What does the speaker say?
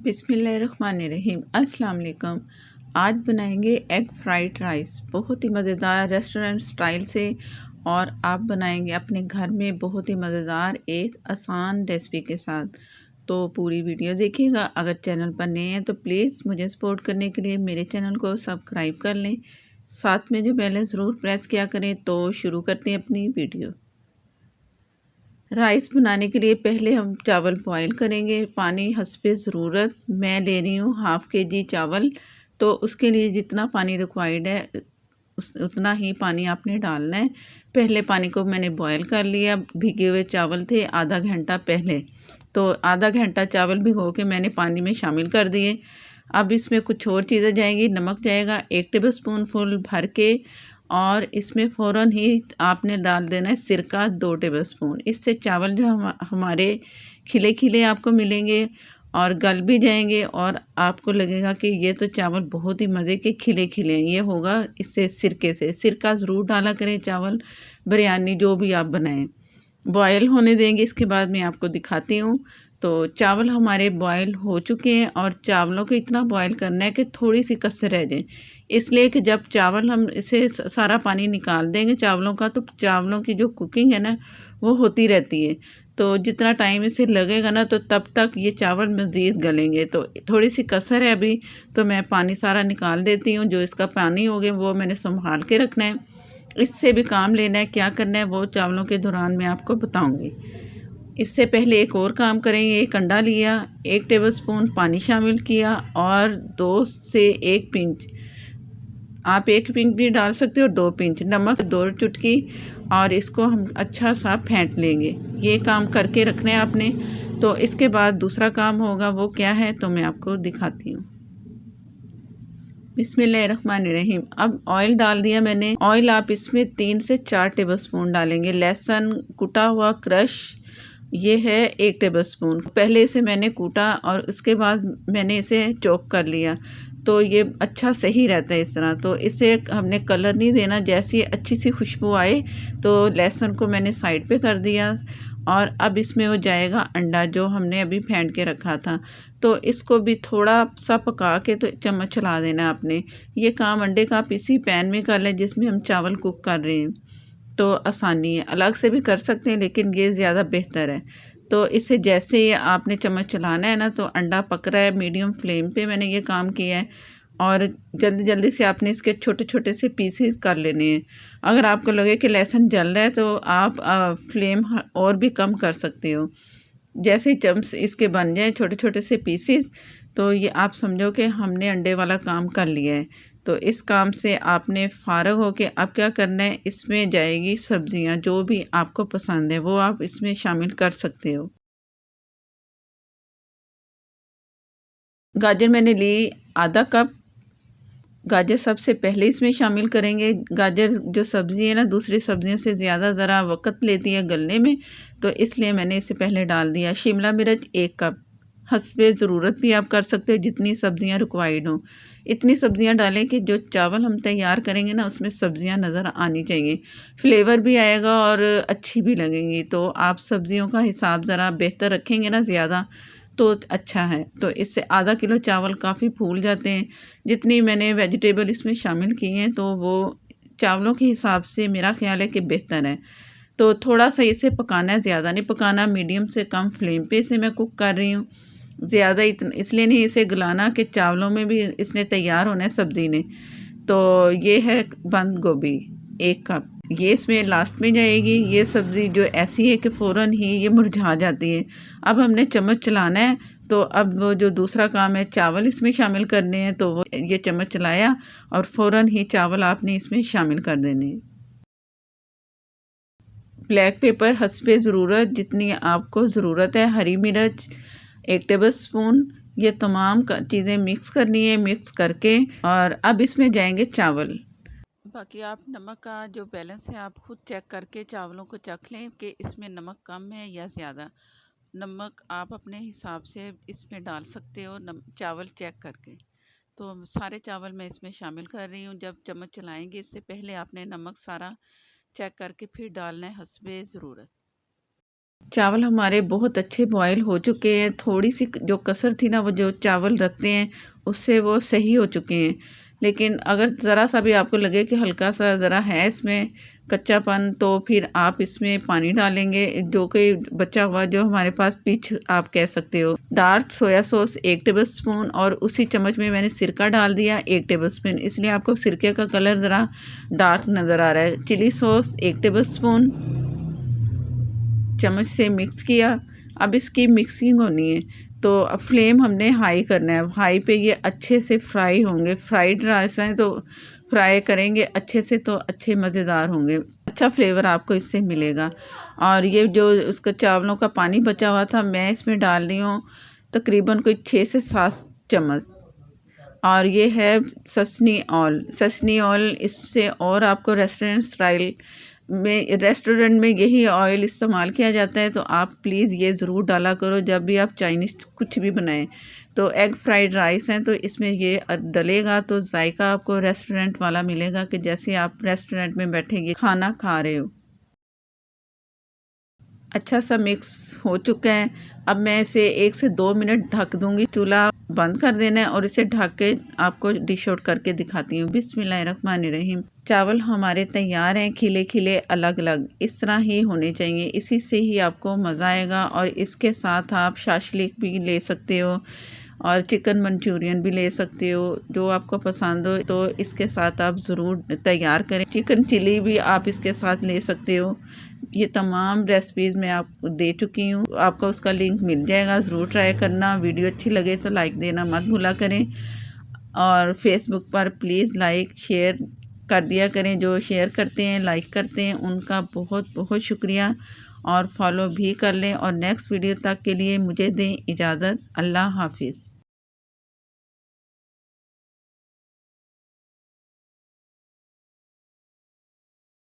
बिस्मिल्लाहिर्रहमानिर्रहीम। अस्सलाम वालेकुम। आज बनाएंगे एग फ्राइड राइस, बहुत ही मज़ेदार रेस्टोरेंट स्टाइल से। और आप बनाएंगे अपने घर में बहुत ही मज़ेदार एक आसान रेसिपी के साथ। तो पूरी वीडियो देखिएगा। अगर चैनल पर नए हैं तो प्लीज़ मुझे सपोर्ट करने के लिए मेरे चैनल को सब्सक्राइब कर लें, साथ में जो बेल है ज़रूर प्रेस किया करें। तो शुरू करते हैं अपनी वीडियो। राइस बनाने के लिए पहले हम चावल बॉईल करेंगे, पानी हस्बे ज़रूरत। मैं ले रही हूँ हाफ़ केजी चावल, तो उसके लिए जितना पानी रिक्वायर्ड है उतना ही पानी आपने डालना है। पहले पानी को मैंने बॉईल कर लिया। भीगे हुए चावल थे आधा घंटा पहले, तो आधा घंटा चावल भिगो के मैंने पानी में शामिल कर दिए। अब इसमें कुछ और चीज़ें जाएंगी। नमक जाएगा 1 टेबलस्पून फुल भर के, और इसमें फ़ौरन ही आपने डाल देना है सिरका 2 टेबलस्पून। इससे चावल जो हमारे खिले खिले आपको मिलेंगे और गल भी जाएंगे, और आपको लगेगा कि ये तो चावल बहुत ही मज़े के खिले खिले हैं। ये होगा इससे सिरके से। सिरका ज़रूर डाला करें चावल बिरयानी जो भी आप बनाएं। बॉयल होने देंगे, इसके बाद मैं आपको दिखाती हूँ। तो चावल हमारे बॉयल हो चुके हैं, और चावलों को इतना बॉयल करना है कि थोड़ी सी कसर रह जाए। इसलिए कि जब चावल हम इसे सारा पानी निकाल देंगे चावलों का, तो चावलों की जो कुकिंग है ना वो होती रहती है। तो जितना टाइम इसे लगेगा ना, तो तब तक ये चावल मज़ीद गलेंगे। तो थोड़ी सी कसर है अभी, तो मैं पानी सारा निकाल देती हूँ। जो इसका पानी हो गया वो मैंने संभाल के रखना है। इससे भी काम लेना है, क्या करना है वो चावलों के दौरान मैं आपको बताऊंगी। इससे पहले एक और काम करेंगे। एक अंडा लिया, 1 टेबलस्पून पानी शामिल किया, और 2 से 1 पिंच, आप 1 पिंच भी डाल सकते हो, 2 पिंच नमक, 2 चुटकी, और इसको हम अच्छा सा फेंट लेंगे। ये काम करके रखना है आपने। तो इसके बाद दूसरा काम होगा, वो क्या है तो मैं आपको दिखाती हूँ। बिस्मिल्लाहिर्रहमानिर्रहीम। अब ऑयल डाल दिया मैंने। ऑयल आप इसमें 3 से 4 टेबलस्पून डालेंगे। लहसुन कुटा हुआ क्रश ये है 1 टेबलस्पून। पहले इसे मैंने कूटा और उसके बाद मैंने इसे चॉप कर लिया, तो ये अच्छा सही रहता है इस तरह। तो इसे हमने कलर नहीं देना। जैसी अच्छी सी खुशबू आए तो लहसुन को मैंने साइड पे कर दिया, और अब इसमें वो जाएगा अंडा जो हमने अभी फेंट के रखा था। तो इसको भी थोड़ा सा पका के तो चम्मच चला देना आपने। ये काम अंडे का आप इसी पैन में कर लें जिसमें हम चावल कुक कर रहे हैं, तो आसानी है। अलग से भी कर सकते हैं लेकिन ये ज़्यादा बेहतर है। तो इसे जैसे ही आपने चम्मच चलाना है ना, तो अंडा पक रहा है। मीडियम फ्लेम पे मैंने ये काम किया है, और जल्दी जल्दी से आपने इसके छोटे छोटे से पीसेस कर लेने हैं। अगर आपको लगे कि लहसुन जल रहा है तो आप फ्लेम और भी कम कर सकते हो। जैसे ही चम्स इसके बन जाए छोटे छोटे से पीसेस, तो ये आप समझो कि हमने अंडे वाला काम कर लिया है। तो इस काम से आपने फ़ारग हो के अब क्या करना है, इसमें जाएगी सब्जियां जो भी आपको पसंद है वो आप इसमें शामिल कर सकते हो। गाजर मैंने ली आधा कप। गाजर सबसे पहले इसमें शामिल करेंगे। गाजर जो सब्ज़ी है ना दूसरी सब्ज़ियों से ज़्यादा ज़रा वक़्त लेती है गलने में, तो इसलिए मैंने इसे पहले डाल दिया। शिमला मिर्च 1 कप, हस्बे ज़रूरत भी आप कर सकते हो जितनी सब्ज़ियाँ रिक्वायर्ड हों। इतनी सब्ज़ियाँ डालें कि जो चावल हम तैयार करेंगे ना उसमें सब्ज़ियाँ नज़र आनी चाहिए। फ्लेवर भी आएगा और अच्छी भी लगेंगी। तो आप सब्ज़ियों का हिसाब ज़रा बेहतर रखेंगे ना ज़्यादा, तो अच्छा है। तो इससे आधा किलो चावल काफ़ी फूल जाते हैं। जितनी मैंने वेजिटेबल इसमें शामिल की हैं तो वो चावलों के हिसाब से मेरा ख़्याल है कि बेहतर है। तो थोड़ा-सा इसे पकाना है, ज़्यादा नहीं पकाना। मीडियम से कम फ्लेम पे इसे मैं कुक कर रही हूँ। ज़्यादा इसलिए नहीं इसे गलाना कि चावलों में भी इसने तैयार होना है सब्ज़ी ने। तो ये है बंद गोभी 1 कप, ये इसमें लास्ट में जाएगी। ये सब्ज़ी जो ऐसी है कि फ़ौरन ही ये मुरझा जाती है। अब हमने चम्मच चलाना है। तो अब वो जो दूसरा काम है चावल इसमें शामिल करने हैं, तो वो ये चम्मच चलाया और फ़ौरन ही चावल आपने इसमें शामिल कर देने हैं। ब्लैक पेपर हस्बे ज़रूरत, जितनी आपको ज़रूरत है। हरी मिर्च 1 टेबलस्पून। ये तमाम चीज़ें मिक्स करनी है। मिक्स करके और अब इसमें जाएंगे चावल। बाकी आप नमक का जो बैलेंस है आप खुद चेक करके चावलों को चख लें कि इसमें नमक कम है या ज़्यादा। नमक आप अपने हिसाब से इसमें डाल सकते हो चावल चेक करके। तो सारे चावल मैं इसमें शामिल कर रही हूँ। जब चम्मच चलाएंगे इससे पहले आपने नमक सारा चेक करके फिर डालना है हस्बे ज़रूरत। चावल हमारे बहुत अच्छे बॉयल हो चुके हैं, थोड़ी-सी जो कसर थी ना, वो जो चावल रखते हैं, उससे वो सही हो चुके हैं। लेकिन अगर ज़रा-सा भी आपको लगे कि हल्का-सा ज़रा है इसमें कच्चापन, तो फिर आप इसमें पानी डालेंगे, जो कि बचा हुआ जो हमारे पास पीच आप कह सकते हो। डार्क सोया सॉस 1 टेबलस्पून और उसी चम्मच में मैंने सिरका डाल दिया 1 टेबलस्पून, इसलिए आपको सिरके का कलर ज़रा डार्क नज़र आ रहा है। चिली सॉस 1 टेबलस्पून, चम्मच से मिक्स किया। अब इसकी मिक्सिंग होनी है, तो अब फ्लेम हमने हाई करना है। हाई पे ये अच्छे से फ्राई होंगे। फ्राइड राइस हैं तो फ्राई करेंगे अच्छे से तो अच्छे मज़ेदार होंगे। अच्छा फ्लेवर आपको इससे मिलेगा। और ये जो उसका चावलों का पानी बचा हुआ था, मैं इसमें डाल रही हूँ तकरीबन कोई 6 से 7 चम्मच। और ये है ससनी ऑयल। ससनी ऑयल इससे और आपको रेस्टोरेंट में यही ऑयल इस्तेमाल किया जाता है, तो आप प्लीज़ ये ज़रूर डाला करो जब भी आप चाइनीज़ कुछ भी बनाएं। तो एग फ्राइड राइस हैं तो इसमें ये डलेगा तो जायका आपको रेस्टोरेंट वाला मिलेगा कि जैसे आप रेस्टोरेंट में बैठे ये खाना खा रहे हो। अच्छा सा मिक्स हो चुका है। अब मैं इसे 1 से 2 मिनट ढक दूँगी। चूल्हा बंद कर देना है और इसे ढक के आपको डिश आउट करके दिखाती हूँ। बिस्मिल्लाहिर्रहमानिर्रहीम। चावल हमारे तैयार हैं, खिले-खिले अलग-अलग। इस तरह ही होने चाहिए, इसी से ही आपको मज़ा आएगा। और इसके साथ आप शाशलिक भी ले सकते हो और चिकन मंचूरियन भी ले सकते हो, जो आपको पसंद हो तो इसके साथ आप ज़रूर तैयार करें। चिकन चिली भी आप इसके साथ ले सकते हो। ये तमाम रेसिपीज़ मैं आपको दे चुकी हूँ, आपको उसका लिंक मिल जाएगा, ज़रूर ट्राई करना। वीडियो अच्छी लगे तो लाइक देना मत भूला करें और फेसबुक पर प्लीज़ लाइक शेयर कर दिया करें। जो शेयर करते हैं, लाइक करते हैं, उनका बहुत बहुत शुक्रिया। और फॉलो भी कर लें। और नेक्स्ट वीडियो तक के लिए मुझे दें इजाज़त। अल्लाह हाफिज़।